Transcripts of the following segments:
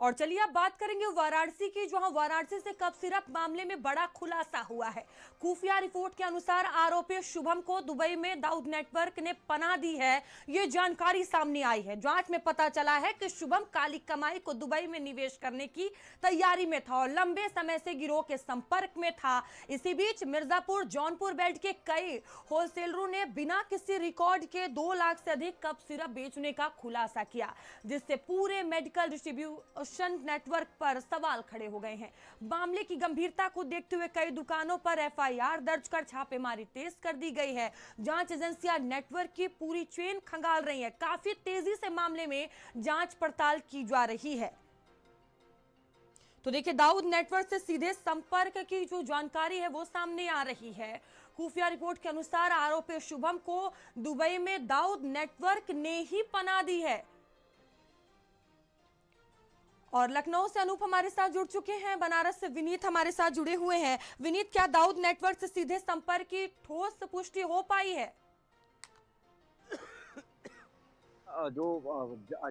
और चलिए अब बात करेंगे वाराणसी की, जहां वाराणसी से कफ सिरप मामले में बड़ा खुलासा हुआ है। खुफिया रिपोर्ट के अनुसार आरोपी शुभम को दुबई में दाऊद नेटवर्क ने पनाह दी है, ये जानकारी सामने आई है। जांच में पता चला है कि शुभम काली कमाई को दुबई में निवेश करने की तैयारी में था और लंबे समय से गिरोह के संपर्क में था। इसी बीच मिर्जापुर जौनपुर बेल्ट के कई होलसेलरों ने बिना किसी रिकॉर्ड के 2 लाख से अधिक कफ सिरप बेचने का खुलासा किया, जिससे पूरे मेडिकल डिस्ट्रीब्यूशन नेटवर्क पर सवाल खड़े हो गए हैं। मामले की गंभीरता को देखते हुए कई दुकानों पर एफआईआर दर्ज कर छापेमारी तेज कर दी गई है। जांच एजेंसियां नेटवर्क की पूरी चेन खंगाल रही है। काफी तेजी से मामले में जांच पड़ताल की जा रही है। तो देखिए, दाऊद नेटवर्क से सीधे संपर्क की जो जानकारी है वो सामने आ रही है। खुफिया रिपोर्ट के अनुसार आरोपी शुभम को दुबई में दाऊद नेटवर्क ने ही पनाह दी है। और लखनऊ से अनूप हमारे साथ जुड़ चुके हैं, बनारस से विनीत हमारे साथ जुड़े हुए हैं। विनीत, क्या दाऊद नेटवर्क से सीधे संपर्क की ठोस पुष्टि हो पाई है? जो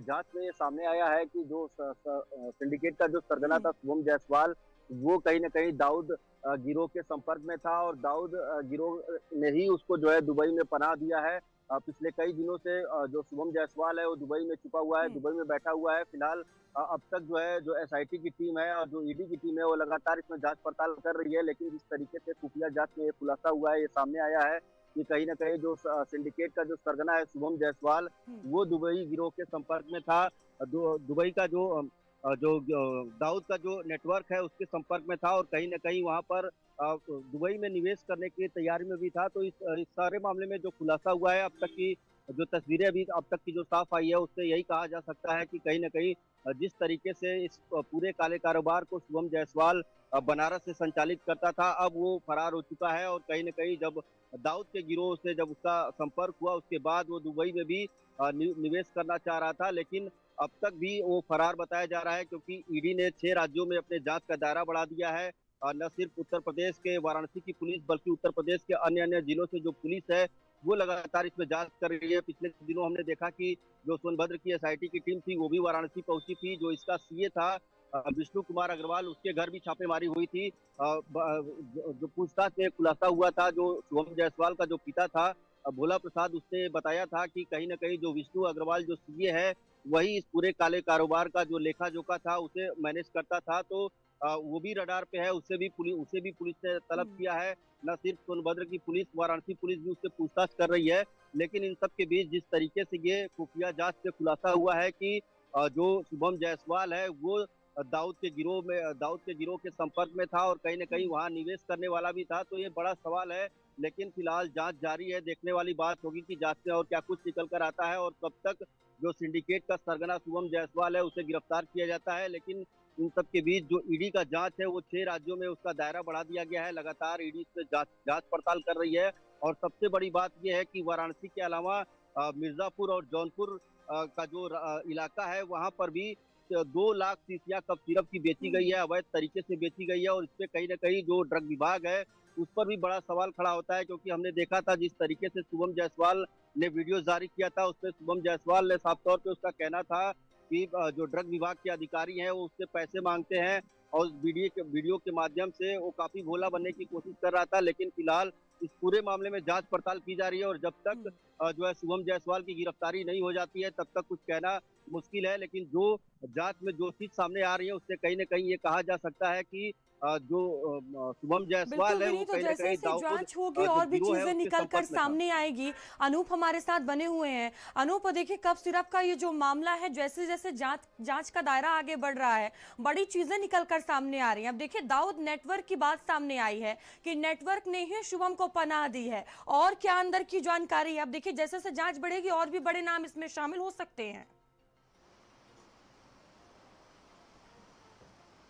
जांच में ये सामने आया है कि जो सिंडिकेट का जो सरगना था शुभम जायसवाल, वो कहीं ना कहीं दाऊद गिरोह के संपर्क में था और दाऊद गिरोह ने ही उसको जो है दुबई में पनाह दिया है। पिछले कई दिनों से जो शुभम जायसवाल है वो दुबई में छुपा हुआ है, दुबई में बैठा हुआ है। फिलहाल अब तक जो है जो एसआईटी की टीम है और जो ईडी की टीम है वो लगातार इसमें जांच पड़ताल कर रही है, लेकिन जिस तरीके से खुफिया जांच में ये खुलासा हुआ है, ये सामने आया है कि कहीं ना कहीं जो सिंडिकेट का जो सरगना है शुभम जायसवाल, वो दुबई गिरोह के संपर्क में था। दुबई का जो दाऊद का जो नेटवर्क है उसके संपर्क में था और कहीं ना कहीं वहां पर दुबई में निवेश करने की तैयारी में भी था। तो इस सारे मामले में जो खुलासा हुआ है, अब तक की जो तस्वीरें अभी अब तक की जो साफ आई है, उससे यही कहा जा सकता है कि कहीं ना कहीं जिस तरीके से इस पूरे काले कारोबार को शुभम जायसवाल बनारस से संचालित करता था, अब वो फरार हो चुका है। और कहीं ना कहीं जब दाऊद के गिरोह से जब उसका संपर्क हुआ, उसके बाद वो दुबई में भी निवेश करना चाह रहा था, लेकिन अब तक भी वो फरार बताया जा रहा है, क्योंकि ईडी ने 6 राज्यों में अपने जांच का दायरा बढ़ा दिया है। न सिर्फ उत्तर प्रदेश के वाराणसी की पुलिस, बल्कि उत्तर प्रदेश के अन्य अन्य जिलों से जो पुलिस है वो लगातार इसमें जांच कर रही है। पिछले दिनों हमने देखा कि जो सोनभद्र की एसआईटी की टीम थी वो भी वाराणसी पहुंची थी। जो इसका सीए था विष्णु कुमार अग्रवाल, उसके घर भी छापेमारी हुई थी। जो पूछताछ में खुलासा हुआ था, जो शुभम जायसवाल का जो पिता था भोला प्रसाद, उसने बताया था कि कहीं ना कहीं जो विष्णु अग्रवाल जो सीए है वही इस पूरे काले कारोबार का जो लेखा जोखा था उसे मैनेज करता था। तो वो भी रडार पे है, उसे भी पुलिस ने तलब किया है। न सिर्फ सोनभद्र की पुलिस, वाराणसी पुलिस भी उससे पूछताछ कर रही है। लेकिन इन सब के बीच जिस तरीके से ये खुफिया जांच से खुलासा हुआ है कि जो शुभम जायसवाल है वो दाऊद के गिरोह के संपर्क में था और कहीं ना कहीं वहां निवेश करने वाला भी था, तो ये बड़ा सवाल है। लेकिन फिलहाल जांच जारी है, देखने वाली बात होगी कि जांच में और क्या कुछ निकल कर आता है और कब तक जो सिंडिकेट का सरगना शुभम जायसवाल है उसे गिरफ्तार किया जाता है। लेकिन इन सब के बीच जो ईडी का जांच है वो 6 राज्यों में उसका दायरा बढ़ा दिया गया है। लगातार ईडी से जांच पड़ताल कर रही है और सबसे बड़ी बात यह है कि वाराणसी के अलावा मिर्जापुर और जौनपुर का जो इलाका है वहां पर भी 2 लाख शीशियां कफ सिरप की बेची गई है, अवैध तरीके से बेची गई है। और इससे कहीं ना कहीं जो ड्रग विभाग है उस पर भी बड़ा सवाल खड़ा होता है, क्योंकि हमने देखा था जिस तरीके से शुभम जायसवाल ने वीडियो जारी किया था, उसमें शुभम जायसवाल ने साफ तौर पे उसका कहना था कि जो ड्रग विभाग के अधिकारी हैं वो उससे पैसे मांगते हैं और वीडियो के माध्यम से वो काफी भोला बनने की कोशिश कर रहा था। लेकिन फिलहाल इस पूरे मामले में जांच पड़ताल की जा रही है और जब तक जो है शुभम जायसवाल की गिरफ्तारी नहीं हो जाती है तब तक कुछ कहना मुश्किल है। लेकिन जो जांच में जो चीज सामने आ रही है उससे कहीं ना कहीं ये कहा जा सकता है कि जो शुभम बिल्कुल जायसवाल है वो विनीत, तो कहीं ना जैसे कहीं जैसे दाऊद जांच होगी जो और भी गिरोह है चीजें उसके निकल कर संपर्क में था। सामने आएगी। अनूप हमारे साथ बने हुए हैं। अनूप, देखिए, कफ सिरप का ये जो मामला है, जैसे जैसे जांच का दायरा आगे बढ़ रहा है, बड़ी चीजें निकल कर सामने आ रही हैं। अब देखिए, दाऊद नेटवर्क की बात सामने आई है कि नेटवर्क ने ही शुभम को पनाह दी है। और क्या अंदर की जानकारी है? अब देखिए, जैसे जैसे जांच बढ़ेगी और भी बड़े नाम इसमें शामिल हो सकते हैं।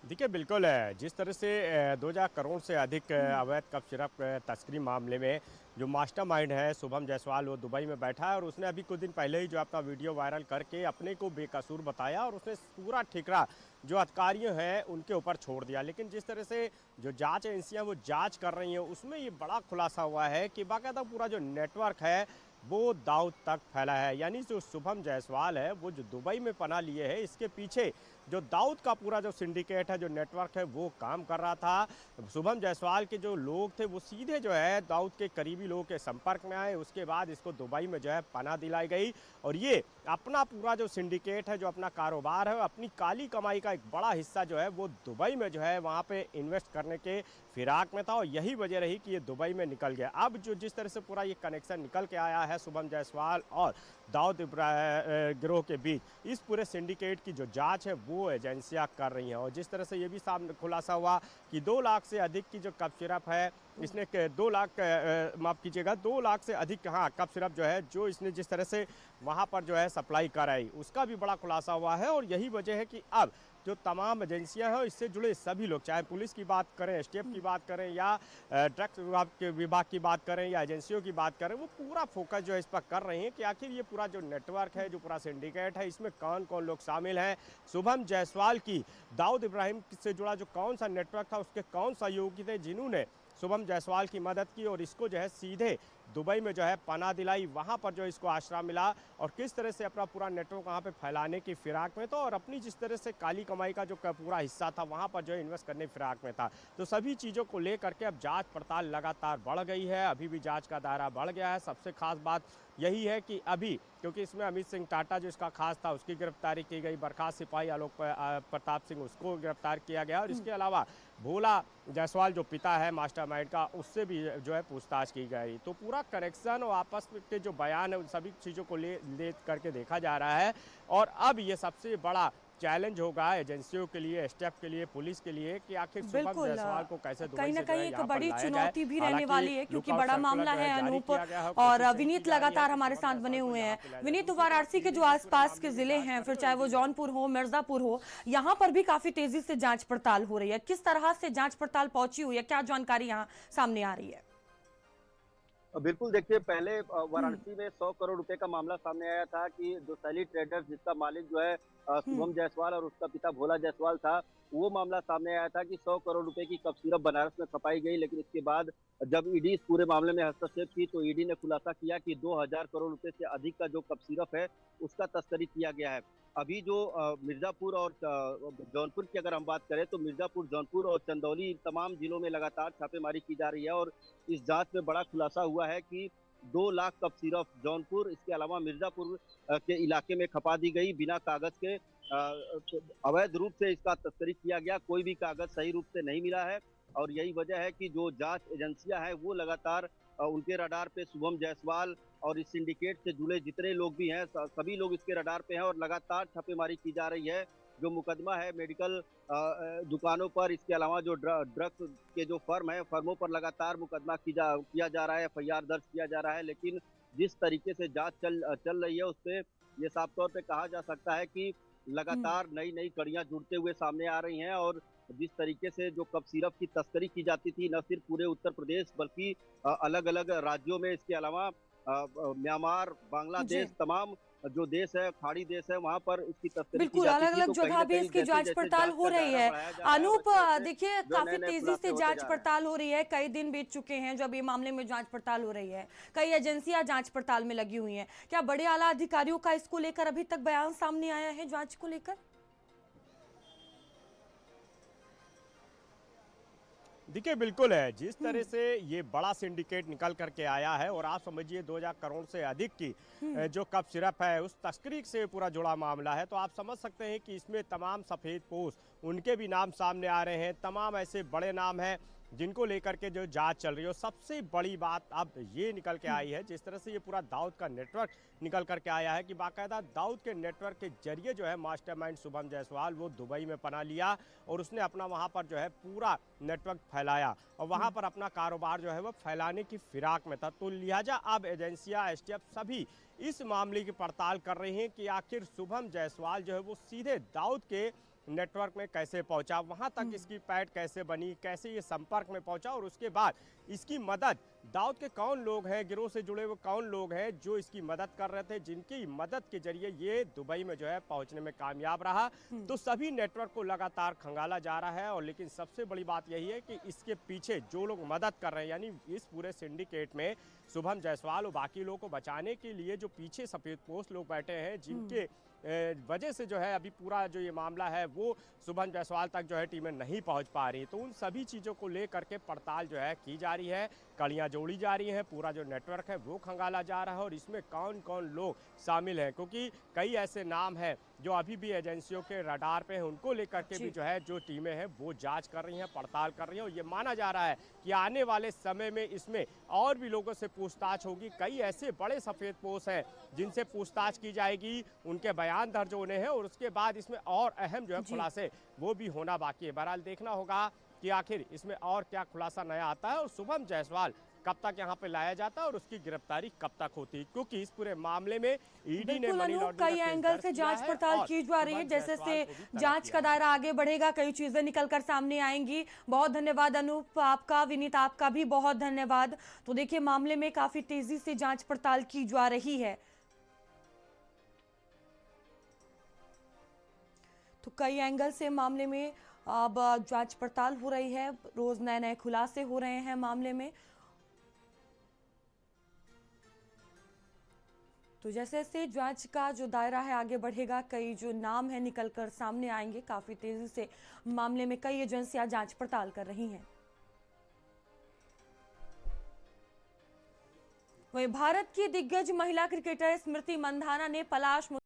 देखिए, बिल्कुल है। जिस तरह से 2000 करोड़ से अधिक अवैध कफ सिरप तस्करी मामले में जो मास्टरमाइंड है शुभम जायसवाल, वो दुबई में बैठा है और उसने अभी कुछ दिन पहले ही जो अपना वीडियो वायरल करके अपने को बेकसूर बताया और उसने पूरा ठिकरा जो अधिकारियों हैं उनके ऊपर छोड़ दिया। लेकिन जिस तरह से जो जांच एजेंसियां वो जांच कर रही हैं उसमें ये बड़ा खुलासा हुआ है कि बाकायदा पूरा जो नेटवर्क है वो दाऊद तक फैला है। यानी जो शुभम जायसवाल है वो जो दुबई में पनाह लिए है, इसके पीछे जो दाऊद का पूरा जो सिंडिकेट है, जो नेटवर्क है, वो काम कर रहा था। शुभम जायसवाल के जो लोग थे वो सीधे जो है दाऊद के करीबी लोगों के संपर्क में आए। उसके बाद इसको दुबई में जो है पनाह दिलाई गई और ये अपना पूरा जो सिंडिकेट है, जो अपना कारोबार है, अपनी काली कमाई का एक बड़ा हिस्सा जो है वो दुबई में जो है वहाँ पे इन्वेस्ट करने के फिराक में था और यही वजह रही कि ये दुबई में निकल गया। अब जो जिस तरह से पूरा ये कनेक्शन निकल के आया है शुभम जायसवाल और दाऊद गिरोह के बीच, इस पूरे सिंडिकेट की जो जांच है वो एजेंसियां कर रही हैं। और जिस तरह से ये भी सामने खुलासा हुआ कि 2 लाख से अधिक की जो कप सिरप है, इसने 2 लाख माफ़ कीजिएगा 2 लाख से अधिक कप सिरप जो है, जो इसने जिस तरह से वहाँ पर जो है सप्लाई कराई, उसका भी बड़ा खुलासा हुआ है। और यही वजह है कि अब जो तमाम एजेंसियां हैं, इससे जुड़े सभी लोग, चाहे पुलिस की बात करें, एसटीएफ की बात करें या ड्रग्स विभाग की बात करें या एजेंसियों की बात करें, वो पूरा फोकस जो है इस पर कर रहे हैं कि आखिर ये पूरा जो नेटवर्क है, जो पूरा सिंडिकेट है, इसमें कौन कौन लोग शामिल हैं। शुभम जायसवाल की दाऊद इब्राहिम से जुड़ा जो कौन सा नेटवर्क था, उसके कौन सहयोगी थे जिन्होंने शुभम जायसवाल की मदद की और इसको जो है सीधे दुबई में जो है पनाह दिलाई, वहाँ पर जो इसको आश्रय मिला और किस तरह से अपना पूरा नेटवर्क वहाँ पे फैलाने की फिराक में था और अपनी जिस तरह से काली कमाई का जो पूरा हिस्सा था वहाँ पर जो है इन्वेस्ट करने की फिराक में था। तो सभी चीज़ों को लेकर के अब जांच पड़ताल लगातार बढ़ गई है, अभी भी जांच का दायरा बढ़ गया है। सबसे खास बात यही है कि अभी क्योंकि इसमें अमित सिंह टाटा जो इसका खास था उसकी गिरफ्तारी की गई, बर्खास्त सिपाही आलोक प्रताप सिंह उसको गिरफ्तार किया गया और इसके अलावा भोला जायसवाल जो पिता है मास्टरमाइंड का, उससे भी जो है पूछताछ की गई। तो पूरा कनेक्शन और आपस के जो बयान है उन सभी चीज़ों को ले करके देखा जा रहा है। और अब ये सबसे बड़ा चैलेंज होगा एजेंसियों के लिए, एसटीएफ के लिए, पुलिस के लिए कि आखिर शुभम जायसवाल को कैसे कहीं ना कहीं एक बड़ी लाया चुनौती भी जाए। रहने वाली है क्योंकि बड़ा मामला है अनूप। और विनीत लगातार हमारे साथ बने हुए हैं। विनीत, वाराणसी के जो आसपास के जिले हैं, फिर चाहे वो जौनपुर हो, मिर्जापुर हो, यहाँ पर भी काफी तेजी से जांच पड़ताल हो रही है। किस तरह से जांच पड़ताल पहुंची हुई है, क्या जानकारी यहाँ सामने आ रही है? बिल्कुल, देखिए पहले वाराणसी में 100 करोड़ रुपए का मामला सामने आया था कि जो सैली ट्रेडर्स जिसका मालिक जो है शुभम जायसवाल और उसका पिता भोला जायसवाल था, वो मामला सामने आया था कि 100 करोड़ रुपए की कप सिरप बनारस में खपाई गई। लेकिन इसके बाद जब ईडी इस पूरे मामले में हस्तक्षेप की तो ईडी ने खुलासा किया कि 2000 करोड़ रुपए से अधिक का जो कप सिरप है उसका तस्करी किया गया है। अभी जो मिर्जापुर और जौनपुर की अगर हम बात करें तो मिर्जापुर, जौनपुर और चंदौली तमाम जिलों में लगातार छापेमारी की जा रही है और इस जांच में बड़ा खुलासा हुआ है कि 2 लाख कप सिरप जौनपुर, इसके अलावा मिर्जापुर के इलाके में खपा दी गई बिना कागज के। अवैध रूप से इसका तस्करी किया गया, कोई भी कागज सही रूप से नहीं मिला है और यही वजह है कि जो जांच एजेंसियां हैं वो लगातार उनके रडार पे शुभम जायसवाल और इस सिंडिकेट से जुड़े जितने लोग भी हैं सभी लोग इसके रडार पे हैं और लगातार छापेमारी की जा रही है। जो मुकदमा है मेडिकल दुकानों पर, इसके अलावा जो ड्रग्स के जो फर्म है, फर्मों पर लगातार मुकदमा किया जा रहा है, एफआईआर दर्ज किया जा रहा है। लेकिन जिस तरीके से जांच चल रही है उससे ये साफ तौर पे कहा जा सकता है कि लगातार नई नई कड़ियां जुड़ते हुए सामने आ रही हैं और जिस तरीके से जो कप सिरप की तस्करी की जाती थी न सिर्फ पूरे उत्तर प्रदेश बल्कि अलग अलग राज्यों में, इसके अलावा म्यांमार, बांग्लादेश, तमाम जो देश है, खाड़ी देश है, वहां पर इसकी तस्करी बिल्कुल अलग अलग जगह भी इसकी जांच पड़ताल हो रही है। अनूप, देखिए काफी तेजी से जांच पड़ताल हो रही है, कई दिन बीत चुके हैं जब ये मामले में जांच पड़ताल हो रही है, कई एजेंसियां जांच पड़ताल में लगी हुई हैं। क्या बड़े आला अधिकारियों का इसको लेकर अभी तक बयान सामने आया है जांच को लेकर? देखिए बिल्कुल है, जिस तरह से ये बड़ा सिंडिकेट निकल करके आया है और आप समझिए 2000 करोड़ से अधिक की जो कप सिरप है उस तस्करी से पूरा जुड़ा मामला है, तो आप समझ सकते हैं कि इसमें तमाम सफ़ेद पोश उनके भी नाम सामने आ रहे हैं, तमाम ऐसे बड़े नाम हैं जिनको लेकर के जो जांच चल रही है। सबसे बड़ी बात अब ये निकल के आई है, जिस तरह से ये पूरा दाऊद का नेटवर्क निकल करके आया है कि बाकायदा दाऊद के नेटवर्क के जरिए जो है मास्टरमाइंड शुभम जायसवाल वो दुबई में पना लिया और उसने अपना वहाँ पर जो है पूरा नेटवर्क फैलाया और वहाँ पर अपना कारोबार जो है वो फैलाने की फिराक में था। तो लिहाजा अब एजेंसियाँ, एसटीएफ सभी इस मामले की पड़ताल कर रही हैं कि आखिर शुभम जायसवाल जो है वो सीधे दाऊद के नेटवर्क में कैसे पहुंचा, वहां तक इसकी पैठ कैसे बनी, कैसे ये संपर्क में पहुंचा और उसके बाद इसकी मदद दाऊद के कौन लोग हैं, गिरोह से जुड़े हुए कौन लोग हैं जो इसकी मदद कर रहे थे, जिनकी मदद के जरिए ये दुबई में जो है पहुंचने में कामयाब रहा। तो सभी नेटवर्क को लगातार खंगाला जा रहा है। और लेकिन सबसे बड़ी बात यही है कि इसके पीछे जो लोग मदद कर रहे हैं, यानी इस पूरे सिंडिकेट में शुभम जायसवाल और बाकी लोगों को बचाने के लिए जो पीछे सफेद पोस्ट लोग बैठे हैं, जिनके वजह से जो है अभी पूरा जो ये मामला है वो शुभम जायसवाल तक जो है टीमें नहीं पहुंच पा रही। तो उन सभी चीज़ों को लेकर के पड़ताल जो है की जा रही है, कड़ियाँ जोड़ी जा रही हैं, पूरा जो नेटवर्क है वो खंगाला जा रहा है और इसमें कौन कौन लोग शामिल हैं, क्योंकि कई ऐसे नाम हैं जो अभी भी एजेंसियों के रडार पे हैं। उनको लेकर के भी जो है जो टीमें हैं वो जांच कर रही हैं, पड़ताल कर रही हैं। और ये माना जा रहा है कि आने वाले समय में इसमें और भी लोगों से पूछताछ होगी। कई ऐसे बड़े सफ़ेद पोश हैं जिनसे पूछताछ की जाएगी, उनके बयान दर्ज होने हैं और उसके बाद इसमें और अहम जो है खुलासे वो भी होना बाकी है। बहरहाल देखना होगा कि आखिर इसमें और क्या खुलासा नया आता है और शुभम जायसवाल कब तक यहाँ पे लाया जाता है और उसकी गिरफ्तारी कब तक होती है, क्योंकि इस पूरे मामले में ईडी ने मनी लॉन्ड्रिंग कई एंगल से जांच पड़ताल की जा रही है। जैसे से जांच का दायरा आगे बढ़ेगा, कई चीजें निकलकर सामने आएंगी। बहुत धन्यवाद अनूप आपका, विनीत आपका भी बहुत धन्यवाद। तो देखिए मामले में काफी तेजी से जांच पड़ताल की जा रही है। तो कई एंगल से मामले में अब जांच पड़ताल हो रही है, रोज नए नए खुलासे हो रहे हैं मामले में। तो जैसे जैसे जांच का जो दायरा है आगे बढ़ेगा, कई जो नाम है निकलकर सामने आएंगे। काफी तेजी से मामले में कई एजेंसियां जांच पड़ताल कर रही हैं। वहीं भारत की दिग्गज महिला क्रिकेटर स्मृति मंधाना ने पलाश